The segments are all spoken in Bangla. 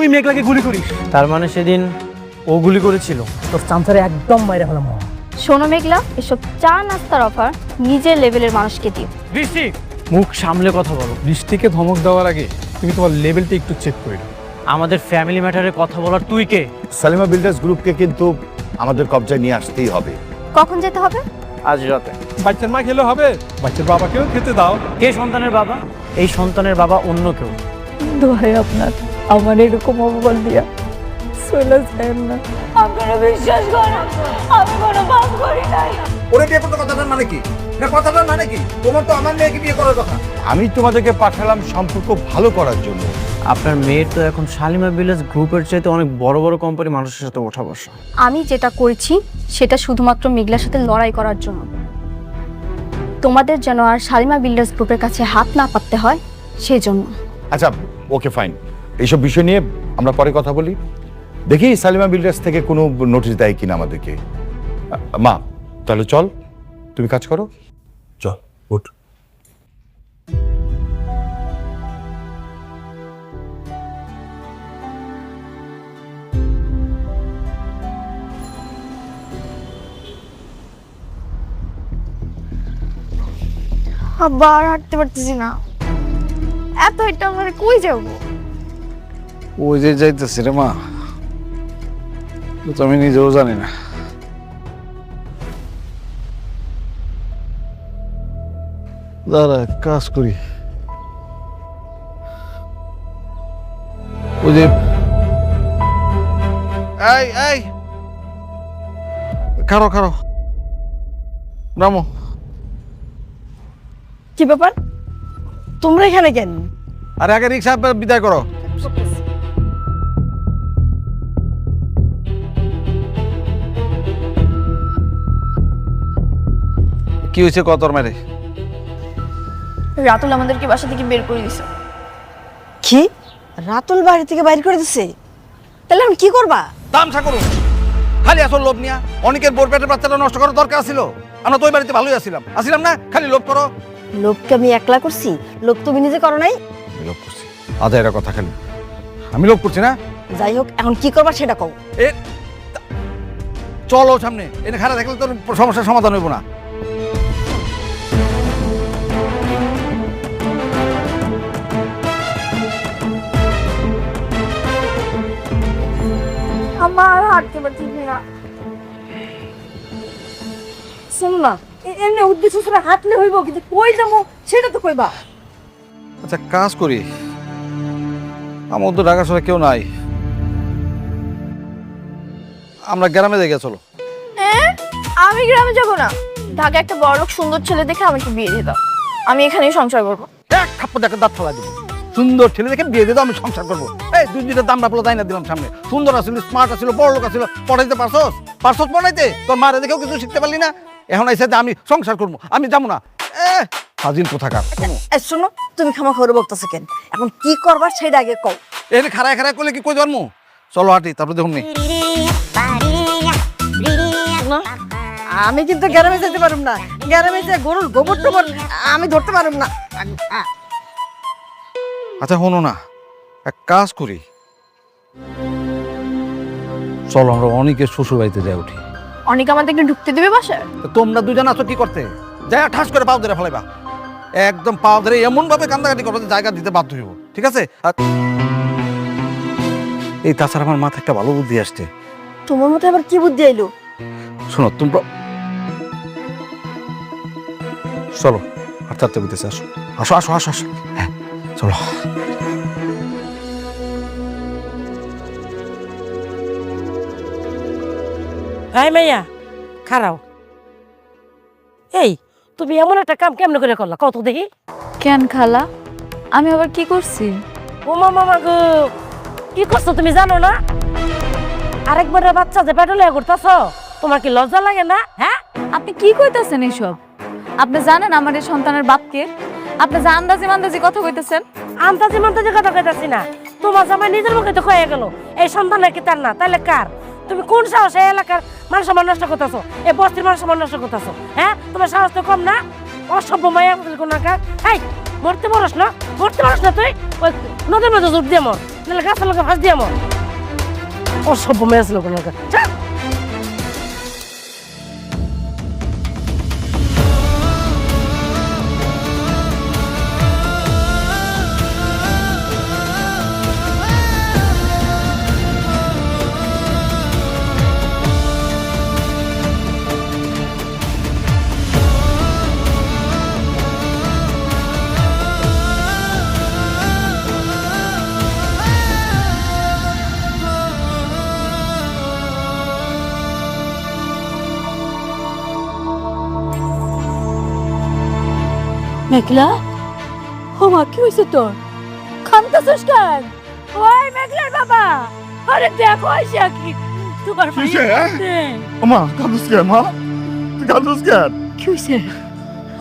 তুই মেঘলাকে গুলি করিস? তার মানে সেদিন ও গুলি করেছিল? তোর চামচারে একদম মাইরে ফেলাম। শোনো মেঘলা, এসব চা নাস্তার অফার নিজের লেভেলের মানুষকে দিও। বৃষ্টি, মুখ সামলে কথা বলো। বৃষ্টিকে ধমক দেওয়ার আগে তুমি তোমার লেভেলটা একটু চেক করে নাও। আমাদের ফ্যামিলি ম্যাটারে কথা বলার তুই কে? সালিমা বিল্ডার্স গ্রুপকে কিন্তু আমাদের কবজায় নিয়ে আসতেই হবে। কখন যেতে হবে? আজ রাতে। বাচ্চার মা খেলে হবে, বাচ্চার বাবাকেও খেতে দাও। কে সন্তানের বাবা? এই সন্তানের বাবা অন্য কেউ। দোহাই আপনার, আমার এরকম অপমান দিয়া চলে যায় না। আপনারা বিশ্বাস করেন, আমি কোনো পাপ করি নাই। ওরে বিয়ে করতে কথাটার মানে কি? না কথাটার মানে কি? তোমার তো আমার মেয়েকে বিয়ে করার কথা। আমি তোমাদেরকে পাঠালাম সম্পর্ক ভালো করার জন্য। আপনার মেয়ের তো এখন শালিমা ভিলেজ গ্রুপের চাইতে অনেক বড় বড় কোম্পানি মানুষের সাথে ওঠা বসা। আমি যেটা করেছি সেটা শুধুমাত্র মেঘলার সাথে লড়াই করার জন্য। তোমাদের যেন আর শালিমা বিল্ডার্স গ্রুপের কাছে হাত না পাততে হয় সেই জন্য। আচ্ছা, ওকে ফাইন। এইসব বিষয় নিয়ে আমরা পরে কথা বলি। দেখি সালিমা বিল্ডার্স থেকে কোনো নোটিশ দেয় কিনা আমাদেরকে। মা, তাহলে চল, তুমি কাজ করো। চল, উঠ। আব্বা আর হাঁটতে পারতেছি না, এত এটা আমরা কই যাবো? ওই যে যাইতেছি রে মা, তো আমি নিজেও জানি না। দাঁড়া, কাজ করি। ওই যে এই এই খারো খারো, নামো। কি ব্যাপার, তোমরা এখানে কেন? আরে আগে রিক্সা বিদায় করো। কি হয়েছে কতর মারে? রাতুল আমাদেরকে বাসা থেকে বের করে দিছে। কি, রাতুল বাড়ি থেকে বাইর করে দিছে? তাহলে আমি কি করবা? তামসা করুন, খালি আসল লোভ নিয়া অনেকের বোর পেটের বাচ্চাটা নষ্ট করার দরকার ছিল। আমরা তো ওই বাড়িতে ভালোই আসিলাম না, খালি লোভ করো। লোককে আমি একলা করছি? লোক তুমি নিজে করো নাই? আমি লোভ করছি, আদায়ের কথা খালি। আমি লোভ করছি না। যাই হোক, এখন কি করবা সেটা কও। এ চলো সামনে, এনে খারাপ দেখলে তোর সমস্যার সমাধান হইব না। আমার হাঁটতে পারছি না। শোনো না, এমনি উদ্দেশ্য ছাড়া হাঁটলে হইব, কিন্তু কই যাবো সেটা তো কইবা। আচ্ছা কাজ করি, আমার তো ঢাকা শহরে কেউ নাই, আমরা গ্রামে দেখে চলো। আমি গ্রামে যাবো না, ঢাকা একটা বড়লোক সুন্দর ছেলে দেখে আমাকে বিয়ে দিয়ে দাও, আমি এখানেই সংসার করবো। এক থাপ্পড় দেখে দাঁত ফেলা দেবো। সুন্দর ছেলে দেখে বিয়ে দিয়ে দাও, আমি সংসার করবো। এই দুইটা দাম রাখলো তাই না দিলাম সামনে। সুন্দর আছিল, স্মার্ট আছিল, বড় লোক আছিল, পড়াইতে পারছস পড়াইতে? তোর মারে দেখেও কিছু শিখতে পারলি না। এখন আইসে আমি সংসার করবো, আমি যাবো না। হাজির কোথাকার। শোনো, তুমি খামা খবর বলতেছো কেন? এখন কি করবা সেটা আগে কও। এর খারায় খারায় করলে কি কই জন্ম? চলো হাঁটি, তারপর দেখুন নি। আমি কিন্তু গ্রামে যেতে পারুম না। গ্রামে যে গরুর গোবর টোবর আমি ধরতে পারুম না। আচ্ছা শোনো না, এক কাজ করি, চলো আমরা অনেকের শ্বশুর বাড়িতে যাই উঠি। অনেক আমাদেরকে ঢুকতে দেবে বাসায়? তোমরা দুজন আছো কি করতে? যাই ঠাস করে পাও ধরে ফেলাইবা, একদম পাও ধরে এমন ভাবে কান্দাকাটি করবে যে জায়গা দিতে বাধ্য হইব, ঠিক আছে? এই তাছাড়া আমার মাথায় একটা ভালো বুদ্ধি আসছে। তোমার মতো আবার কি বুদ্ধি আইলো? শোনো তোমরা, চলো হাঁটতে হাঁটতে বুঝতেছে, আসো আসো আসো আসো আসো, হ্যাঁ চলো। এই মাইয়া খারাও, এই তুমি এমন একটা কাম কেমনে করে করলা কত দেখি? কেন খালা, আমি আবার কি করছি? ও মামা গো, কি করছো তুমি জানো না? আরেকবার বাচ্চা যে পেটে লয়ে ঘুরতাছ, তোমার কি লজ্জা লাগে না? হ্যাঁ, আপনি কি কইতাছেন এসব? আপনি জানেন আমার এই সন্তানের বাপকে? আপনি যে আন্দাজি মান্দাজি কথা কইতেছেন। আন্তাজি মান্তাজি কথা কইতাছি না, তোমার জামাই নিজের মুখে তো কয়ে গেল এই সন্তান নাকি তার না, তাইলে কার? তুমি কোন সাহসে এলাকার মানুষ সম্মান নষ্ট করতেছো, এই বস্তির মানুষ সম্মান নষ্ট করতেছো? হ্যাঁ, তোমার সাহস তো কম না? অসভ্য মায়া কোন এই মরতে পারস না তুই? ওই নদীর মধ্যে জোর দিয়ে মর। নাহলে গাছের লোকে ফাঁস দিয়ে আমার অসভ্য মেয়ে ছিল কোনো মেঘলা ও মা কি হয়েছে তোর কাঁদতেছিস কেন? ওই মেঘলার বাবা, আরে দেখো আইসা কি তোমার ভাই মা কাঁদুস কেন মা? তুই কাঁদুস কেন? কি হয়েছে?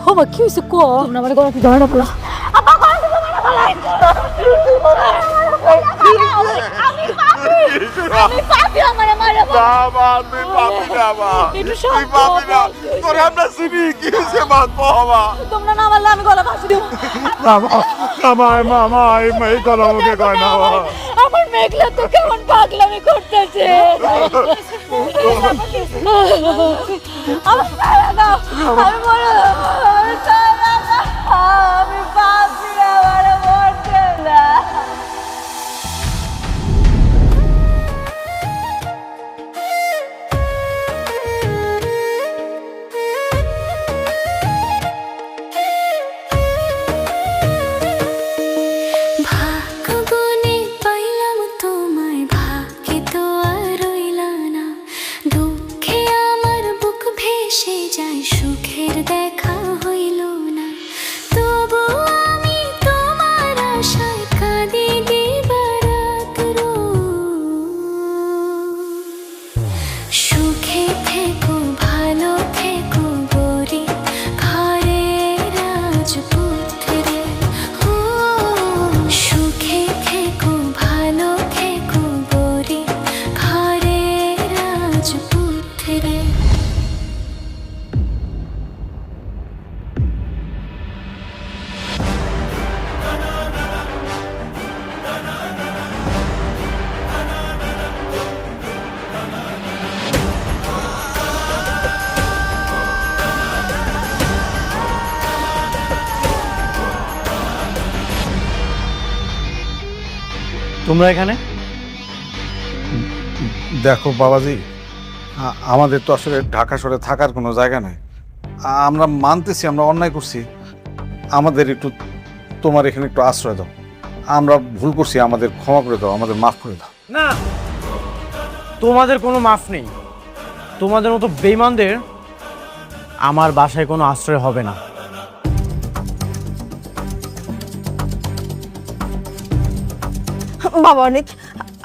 ও মা কি হয়েছে কো? তোমরা মানে গলা কি ধরে না আমি পাপি আমারে মারে বাবা তুই পাবি না মা, তুই পাবি না, তোর আমরা চিনি কি হয়েছে মা, বাবা তোমরা না মারলে আমি গলা ফাঁসি দেব। এই কথা মুখে কয় না মা। আমার মেঘলা তো কেমন পাগলামি করতেছে। আমি ছাড়া দাও, আমি মরে যাবো, আমি ছাড়া দাও, আমি পাপি আমারে মরতে না। তোমরা এখানে? দেখো বাবাজি, আমাদের তো আসলে ঢাকা শহরে থাকার কোনো জায়গা নাই। আমরা মানতেছি আমরা অন্যায় করছি, আমাদের একটু তোমার এখানে একটু আশ্রয় দাও। আমরা ভুল করছি, আমাদের ক্ষমা করে দাও, আমাদের মাফ করে দাও। না, তোমাদের কোনো মাফ নেই। তোমাদের মতো বেঈমানদের আমার বাসায় কোনো আশ্রয় হবে না। বাবা অনেক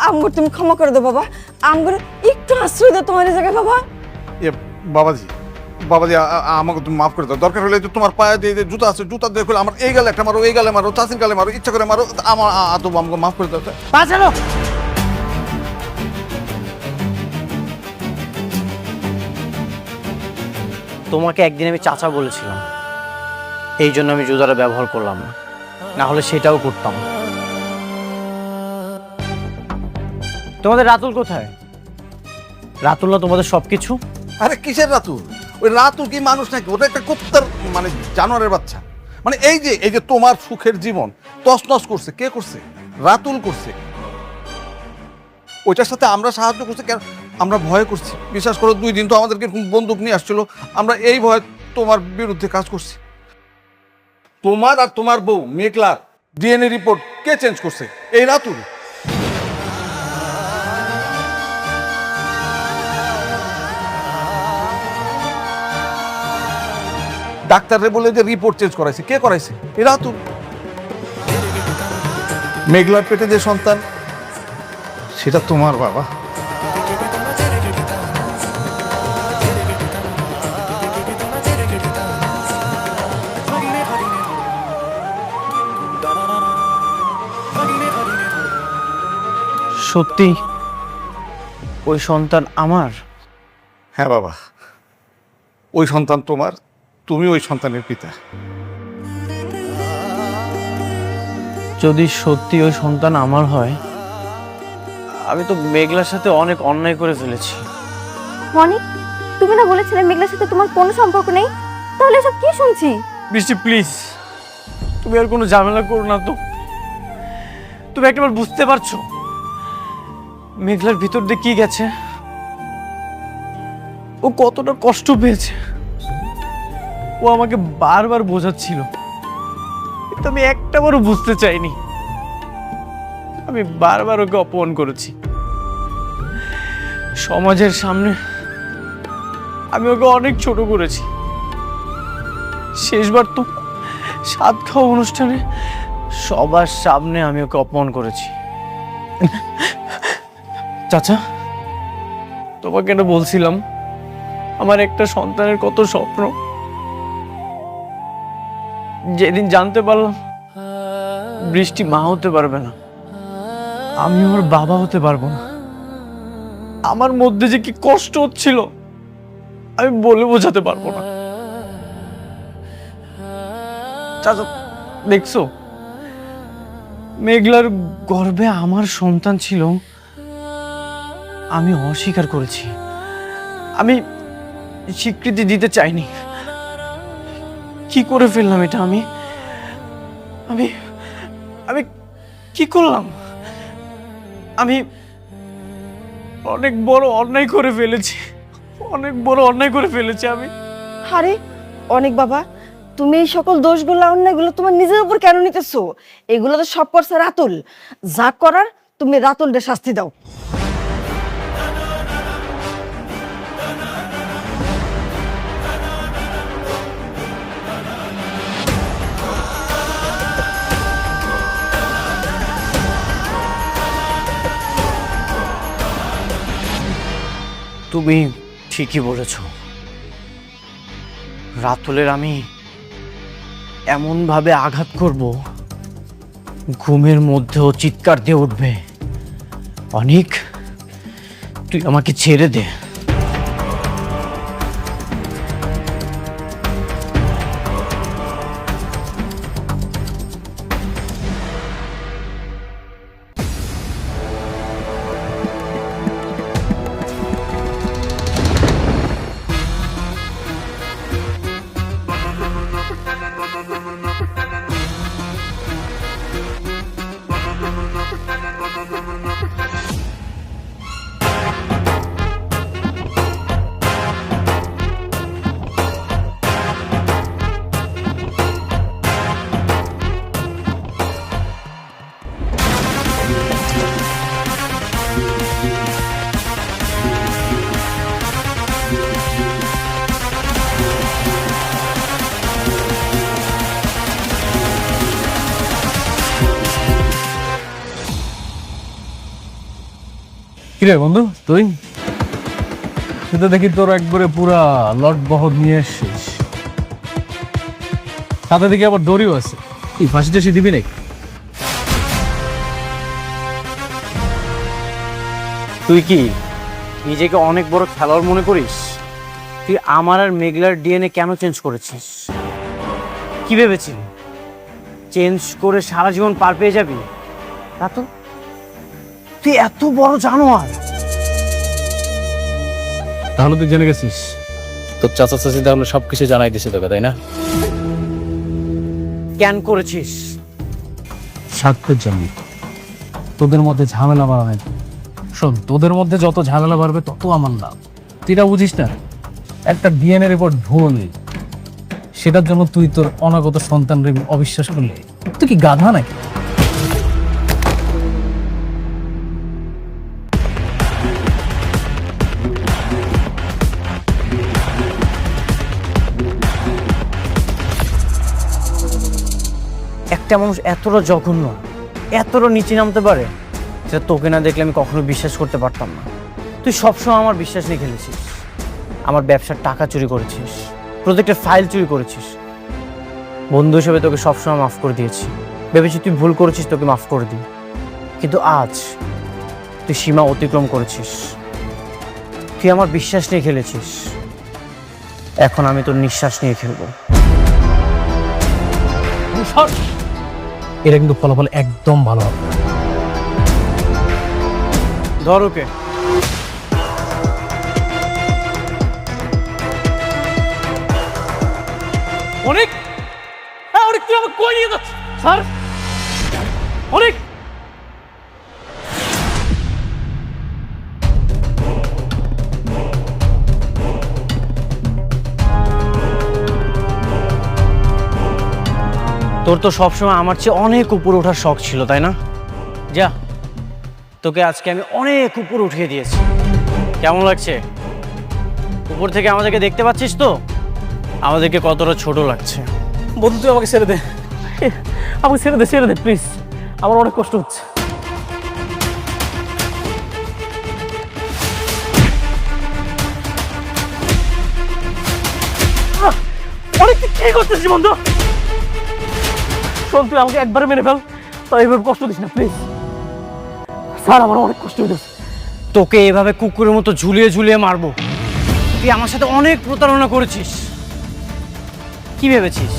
আমগর তুমি ক্ষমা করে দাও বাবা, আমগর একটু আশ্রয় দাও তোমার এই জায়গায় বাবা। এ বাবাজি, বাবাজি আমাকে তুমি মাফ করে দাও। দরকার হলে যে তোমার পায়ে দিয়ে যে জুতা আছে, জুতা দিয়ে খুলে আমার এই গালে একটা মারো, এই গালে মারো, চাষির গালে মারো, ইচ্ছা করে মারো, আমার আমাকে মাফ করে দাও। বাঁচালো। তোমাকে একদিন আমি চাচা বলেছিলাম, এই জন্য আমি জুতাটা ব্যবহার করলাম না, না হলে সেটাও করতাম। তোমাদের রাতুল কোথায়? রাতুল না তোমাদের সবকিছু? আরে কিসের রাতুল? ওই রাতুল কি মানুষ নাকি? ওটা একটা কুত্তার মানে জানোয়ারের বাচ্চা। মানে এই যে তোমার সুখের জীবন তছনছ করছে কে করছে? রাতুল করছে। ওইটার সাথে আমরা সাহায্য করছি কেন? আমরা ভয় করছি। বিশ্বাস করো, 2 দিন তো আমাদেরকে বন্দুক নিয়ে আসছিল, আমরা এই ভয়ে তোমার বিরুদ্ধে কাজ করছি। তোমার আর তোমার বউ মেঘলার ডিএনএ রিপোর্ট কে চেঞ্জ করছে? এই রাতুল। ডাক্তাররে বলে যে রিপোর্ট চেঞ্জ করাইছে, কে করাইছে? এই রাতুল। মেঘলার পেটে যে সন্তান, সেটা তোমার বাবা। সত্যি ওই সন্তান আমার? হ্যাঁ বাবা, ওই সন্তান তোমার, তুমি ওই সন্তানের পিতা। যদি সত্যি ওই সন্তান আমার হয়, আমি তো মেঘলার সাথে অনেক অন্যায় করে ফেলেছি। মনি, তুমি না বলেছিলে মেঘলার সাথে তোমার কোনো সম্পর্ক নেই? তাহলে এসব কি শুনছি? বৃষ্টি প্লিজ, তুমি আর কোনো ঝামেলা করো না তো। তুমি একবার বুঝতে পারছো মেঘলার ভিতর দিয়ে কি গেছে, ও কতটা কষ্ট পেয়েছে। ও আমাকে বারবার বোঝাচ্ছিল, কিন্তু আমি একটাবারও বুঝতে চাইনি। আমি বারবার ওকে অপমান করেছি। সমাজের সামনে আমি ওকে অনেক ছোট করেছি। শেষবার তো সাত খাওয়া অনুষ্ঠানে সবার সামনে আমি ওকে অপমান করেছি। চাচা, তোমাকে এটা বলছিলাম, আমার একটা সন্তানের কত স্বপ্ন। যেদিন জানতে পারলাম বৃষ্টি মা হতে পারবে না, আমি ওর বাবা হতে পারবো না, আমার মধ্যে যে কি কষ্ট হচ্ছিল আমি বলে বোঝাতে পারবো না। চাচা দেখছো, মেঘলার গর্ভে আমার সন্তান ছিল, আমি অস্বীকার করেছি, আমি স্বীকৃতি দিতে চাইনি। কি করে ফেললাম এটা? আমি আমি আমি কি করলাম? আমি অনেক বড় অন্যায় করে ফেলেছি, অনেক বড় অন্যায় করে ফেলেছি আমি। আরে অনেক বাবা, তুমি এই সকল দোষগুলো অন্যায়গুলো তোমার নিজের উপর কেন নিতেছো? এগুলো তো সব করছে রাতুল। যা করার তুমি রাতুলকে শাস্তি দাও। তুমি ঠিকই বলেছ, রাতুলের আমি এমন ভাবে আঘাত করব, ঘুমের মধ্যেও চিৎকার দিয়ে উঠবে, অনেক তুই আমাকে ছেড়ে দে। কিরে বন্ধু, তুই সেটা দেখি তোর একবারে পুরা লট বহর নিয়ে এসছিস, সাথে দেখি আবার দড়িও আছে। কি ফাঁসি টাসি দিবি নাকি? তুই কি নিজেকে অনেক বড় খেলোয়াড় মনে করিস? তুই আমার আর মেঘলার ডিএনএ কেন চেঞ্জ করেছিস? কি ভেবেছিলি চেঞ্জ করে সারা জীবন পার পেয়ে যাবি? তা তো তুই এত বড় জানোয়ার। তাহলে তুই জেনে গেছিস তোর চাচা চাচি তাহলে সবকিছু জানাই দিছে তোকে, তাই না? কেন করেছিস? স্বার্থের জন্য, তোদের মধ্যে ঝামেলা বাড়ানো। শোন, তোদের মধ্যে যত ঝামেলা বাড়বে তত আমার লাভ। তুই এটা বুঝিস না? একটা ডিএনএ রিপোর্ট ভুল, সেটার জন্য তুই তোর অনাগত সন্তানকে অবিশ্বাস করলে তুই কি গাধা নাকি? একটা মানুষ এতটা জঘন্য, এতটা নিচে নামতে পারে, সেটা তোকে না দেখলে আমি কখনো বিশ্বাস করতে পারতাম না। তুই সবসময় আমার বিশ্বাস নিয়ে খেলেছিস, আমার ব্যবসার টাকা চুরি করেছিস, প্রজেক্টের ফাইল চুরি করেছিস। বন্ধু হিসেবে তোকে সবসময় মাফ করে দিয়েছি, ভেবেছি তুই ভুল করেছিস, তোকে মাফ করে দিই। কিন্তু আজ তুই সীমা অতিক্রম করেছিস, তুই আমার বিশ্বাস নিয়ে খেলেছিস, এখন আমি তোর নিঃশ্বাস নিয়ে খেলবো। এটা কিন্তু ফলাফল একদম ভালো হবে। ধর ওকে। অনেক অনেক তুই আমাকে কই নিয়ে যাচ্ছিস স্যার? অনেক তোর তো সবসময় আমার চেয়ে অনেক উপরে ওঠার শখ ছিল, তাই না? যা, তোকে আজকে আমি অনেক উপরে উঠিয়ে দিয়েছি। কেমন লাগছে? উপর থেকে আমাদেরকে দেখতে পাচ্ছিস তো? আমাদেরকে কতটা ছোট লাগছে। বন্ধু তুই আমাকে ছেড়ে দে, আমাকে ছেড়ে দে প্লিজ, আমার অনেক কষ্ট হচ্ছে। অনেক তুই কি করতেছিস বন্ধু? শোন, তুই আমাকে একবারে মেরে ফেল, তাই এভাবে কষ্ট দিস না প্লিজ। স্যার আমার অনেক কষ্ট হইতেছে। তোকে এভাবে কুকুরের মতো ঝুলিয়ে ঝুলিয়ে মারবো? তুই আমার সাথে অনেক প্রতারণা করেছিস। কি ভেবেছিস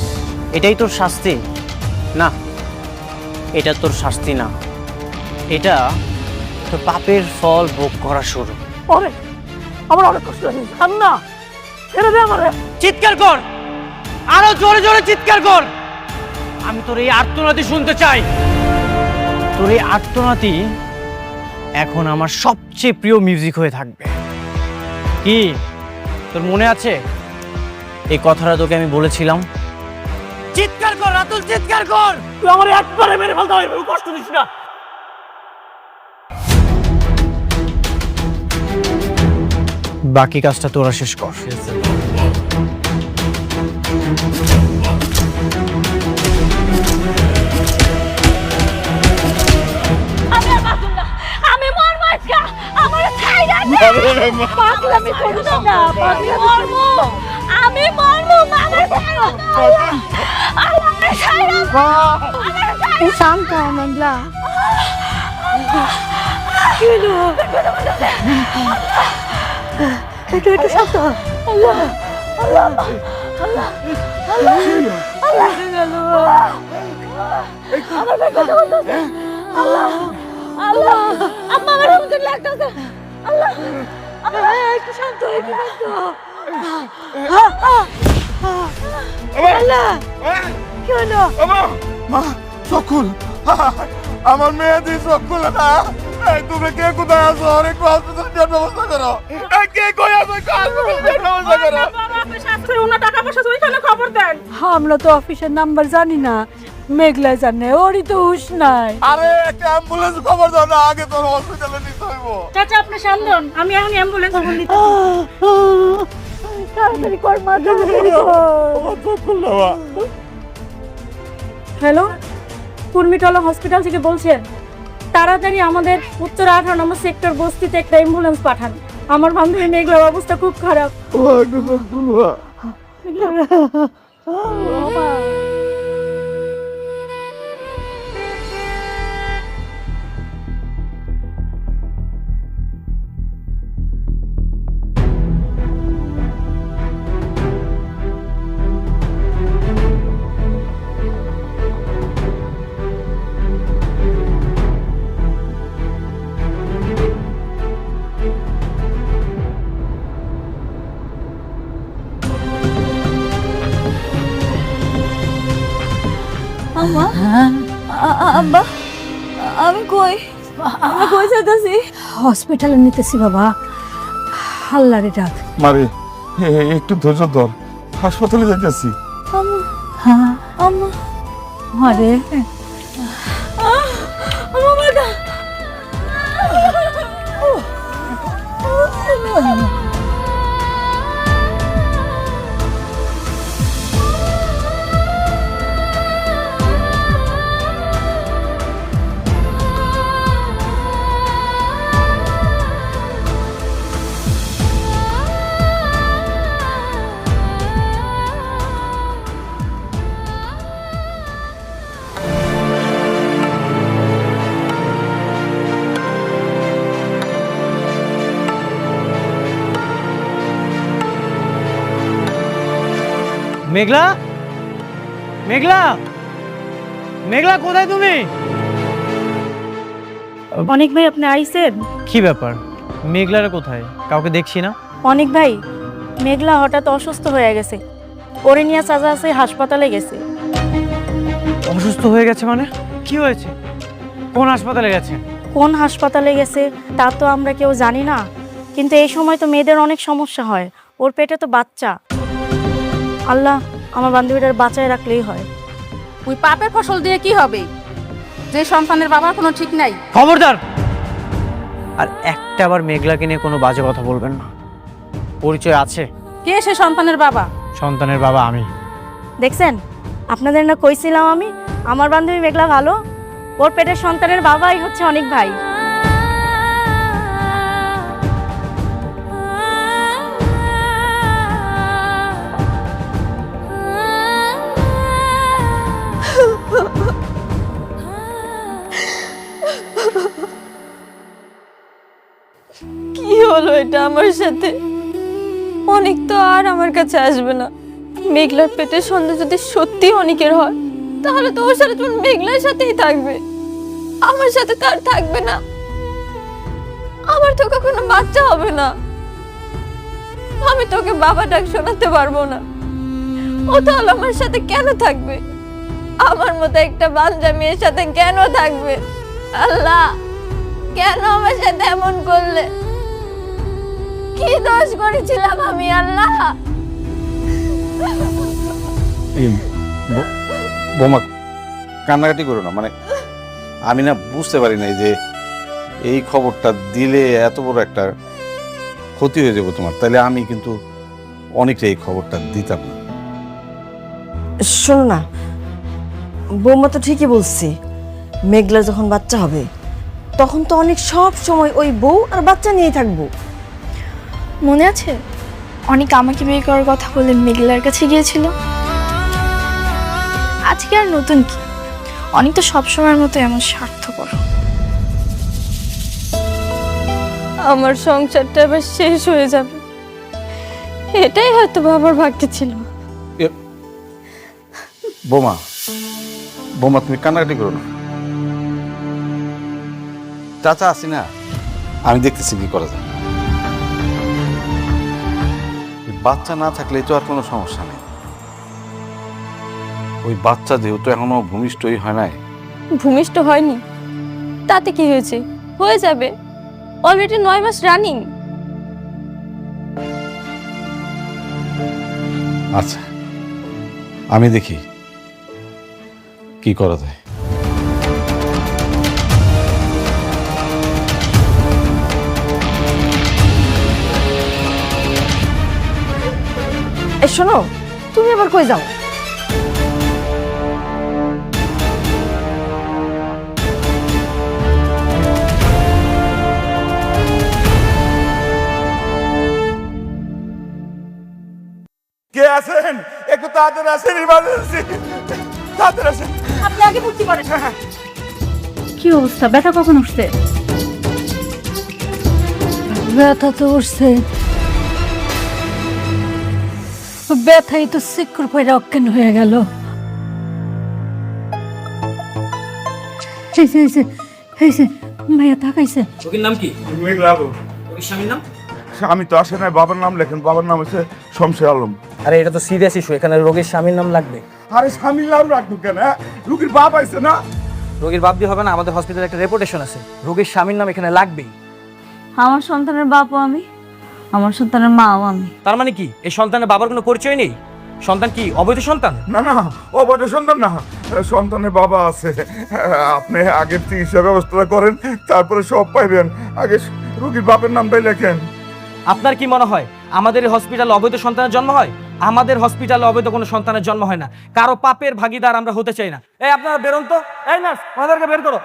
এটাই তোর শাস্তি? না, এটা তোর শাস্তি না, এটা তোর পাপের ফল ভোগ করা শুরু। অনেক, আমার অনেক কষ্ট হচ্ছে। ছাড় না, ছেড়ে দে আমারে। চিৎকার কর, আরো জোরে জোরে চিৎকার কর। আমি তোর এই আর্তনাদি শুনতে চাই। তোর এই আর্তনাদি এখন আমার সবচেয়ে প্রিয় মিউজিক হয়ে থাকবে। কি তোর মনে আছে এই কথাটা তোকে আমি বলেছিলাম? চিৎকার কর রাতুল, চিৎকার কর। তুই আমার একবারে মেরে ফেলতে হবে, কষ্ট দিস না। বাকি কাজটা তোরা শেষ কর। আমি আর বাঁচুম না, আমি মরবো আজকে, আমার ছাইরা দে। পাগলামি করিস না, পাগলামি মরবো, আমি মরবো, আমার ছাইরা দে। আল্লাহ, আমার ছাইরা দে, আমার ছাইরা। শান্ত হ মেঘলা। কি হলো? একটু শান্ত হ। আল্লাহ, আল্লাহ, আল্লাহ, আল্লাহ, আল্লাহ গেল। আমার পেটে কথা বলতেছে। আল্লাহ, আল্লাহ, আম্মা আমার হুমকি লাগতেছে। আল্লাহ, আল্লাহ, একটু শান্ত হ, একটু শান্ত হ। আল্লাহ, কি হলো? মা, চকুল, আমার মেয়ে দিয়ে চকুল না। এই তুমি কে কোথায় আছো? অনেক হসপিটাল নিয়ে ব্যবস্থা করো। এই কে কই আছো? হসপিটাল নিয়ে ব্যবস্থা করো। আমরা তো অফিসের নাম্বার জানি না, মেঘলা জানে, ওরই তো হুশ নাই। আরে একটা অ্যাম্বুলেন্স খবর দাও না, আগে তোর হসপিটালে নিতে হইব। চাচা আপনি শান্ত হন, আমি এখন অ্যাম্বুলেন্স ফোন দিতে। তাড়াতাড়ি কর, মা, তাড়াতাড়ি কর। আমার চকুল বাবা। হ্যালো, কুর্মিটলা হসপিটাল থেকে বলছেন? তাড়াতাড়ি আমাদের উত্তর 18 নম্বর সেক্টর বস্তিতে একটা অ্যাম্বুলেন্স পাঠান। আমার বান্ধবী মেঘলার অবস্থা খুব খারাপ। আম্মা, আব্বা, আমি কই যাইতাছি? হসপিটালে নিতেছি বাবা, আল্লাহরে ডাক। মারে, একটু ধৈর্য ধর, হাসপাতালে যাইতেছি। আম্মা, আরে মেঘলা, মেঘলা, মেঘলা কোথায় তুমি? অনেক ভাই আপনি আইছেন? কি ব্যাপার, মেঘলারা কোথায়? কাউকে দেখছি না। অনেক ভাই, মেঘলা হঠাৎ অসুস্থ হয়ে গেছে, ওরে নিয়ে চাচা আছে হাসপাতালে গেছে। অসুস্থ হয়ে গেছে মানে? কি হয়েছে? কোন হাসপাতালে গেছে? কোন হাসপাতালে গেছে তা তো আমরা কেউ জানি না, কিন্তু এই সময় তো মেয়েদের অনেক সমস্যা হয়, ওর পেটে তো বাচ্চা। আল্লাহ আমার বান্ধবীটার বাঁচায় রাখলেই হয়। ওই পাপের ফসল দিয়ে কি হবে, যে সন্তানের বাবার কোনো ঠিক নাই। খবরদার! আর একটা আবার মেঘলাকে নিয়ে কোনো বাজে কথা বলবেন না। পরিচয় আছে। কে সে সন্তানের বাবা? সন্তানের বাবা আমি। দেখছেন, আপনাদের না কইছিলাম আমি আমার বান্ধবী মেঘলা ভালো, ওর পেটের সন্তানের বাবাই হচ্ছে অনেক ভাই। কি হলো এটা আমার সাথে? অনেক তো আর আমার কাছে আসবে না। মেঘলার পেটের সন্তান যদি সত্যি অনেকের হয়, তাহলে তো ওর সাথে তোমার মেঘলার সাথেই থাকবে, আমার সাথে তার থাকবে না। আমার তো কখনো বাচ্চা হবে না, আমি তোকে বাবা ডাক শোনাতে পারবো না। ও তাহলে আমার সাথে কেন থাকবে? আমার মতো একটা বাচ্চা মেয়ের সাথে কেন থাকবে? আল্লাহ, কেন আমার সাথে এমন করলে? কি দোষ করেছিলাম আমি আল্লাহ? বোমা, কান্নাকাটি করো না। মানে আমি না বুঝতে পারি নাই যে এই খবরটা দিলে এত বড় একটা ক্ষতি হয়ে যাবে তোমার। তাহলে আমি কিন্তু অনেকটা এই খবরটা দিতাম না। শোনো না, বৌমা তো ঠিকই বলছে, মেঘলা যখন বাচ্চা হবে তখন তো অনেক সব সময় ওই বউ আর বাচ্চা নিয়েই থাকবো। মনে আছে অনেক আমাকে বিয়ে করার কথা বলে মেঘলার কাছে গিয়েছিল? আজকে আর নতুন কি, অনেক তো সবসময়ের মতো এমন স্বার্থপর। আমার সংসারটা এবার শেষ হয়ে যাবে, এটাই হয়তো বাবার ভাগ্যে ছিল। বোমা, বোমা তুমি কান্নাকাটি করো না। চাচা আসি না, আমি দেখতেছি কি করা যায়। বাচ্চা না থাকলে তো আর কোনো সমস্যা নেই। ওই বাচ্চা যেহেতু এখনো ভূমিষ্ঠই হয় নাই। ভূমিষ্ঠ হয়নি তাতে কি হয়েছে? হয়ে যাবে, অলরেডি 9 মাস রানিং। আচ্ছা, আমি দেখি কি করা যায়। এই শোনো, তুমি আবার কই যাও? কে আছেন? একটু তাড়াতাড়ি আসেন, ইমার্জেন্সি, তাড়াতাড়ি আসেন। আপনি আগে ভর্তি করেন। কি অবস্থা? ব্যথা কখন উঠছে? ব্যথা তো উঠছে, ব্যথাই তো শিক্ষর পরে অজ্ঞান হয়ে গেল। ভাইয়া তাকাইছে। ওর নাম কি? মেঘলাবু। ওর স্বামীর নাম? আমি তো আসে নাই, বাবার নাম লেখেন। বাবার নাম হচ্ছে শমশের আলম। আরে এটা তো সিরিয়াস ইস্যু, এখানে রোগীর স্বামীর নাম লাগবে। আরে স্বামীর নাম রাখবো কেন? রুগীর বাপ আইছে না। রোগীর বাপ দিয়ে হবে না, আমাদের হসপিটালে একটা রেপুটেশন আছে, রোগীর স্বামীর নাম এখানে লাগবেই। আমার সন্তানের বাপও আমি, আমার সন্তানের মাও আমি। তার মানে কি এই সন্তানের বাবার কোনো পরিচয় নেই? সন্তান কি অবৈধ সন্তান? না না, অবৈধ সন্তান না, সন্তানের বাবা আছে। আপনি আগের চিকিৎসা ব্যবস্থা করেন, তারপরে সব পাইবেন। আগে রুগীর বাপের নামটাই লেখেন। আপনার কি মনে হয় আমাদের এই হসপিটালে অবৈধ সন্তানের জন্ম হয়? আমাদের হসপিটালে অবৈধ কোনো সন্তানের জন্ম হয় না। কারো পাপের ভাগিদার আমরা হতে চাই না। এই আপনারা বেরোন তো। এই নার্স, ওনাদেরকে বের করো।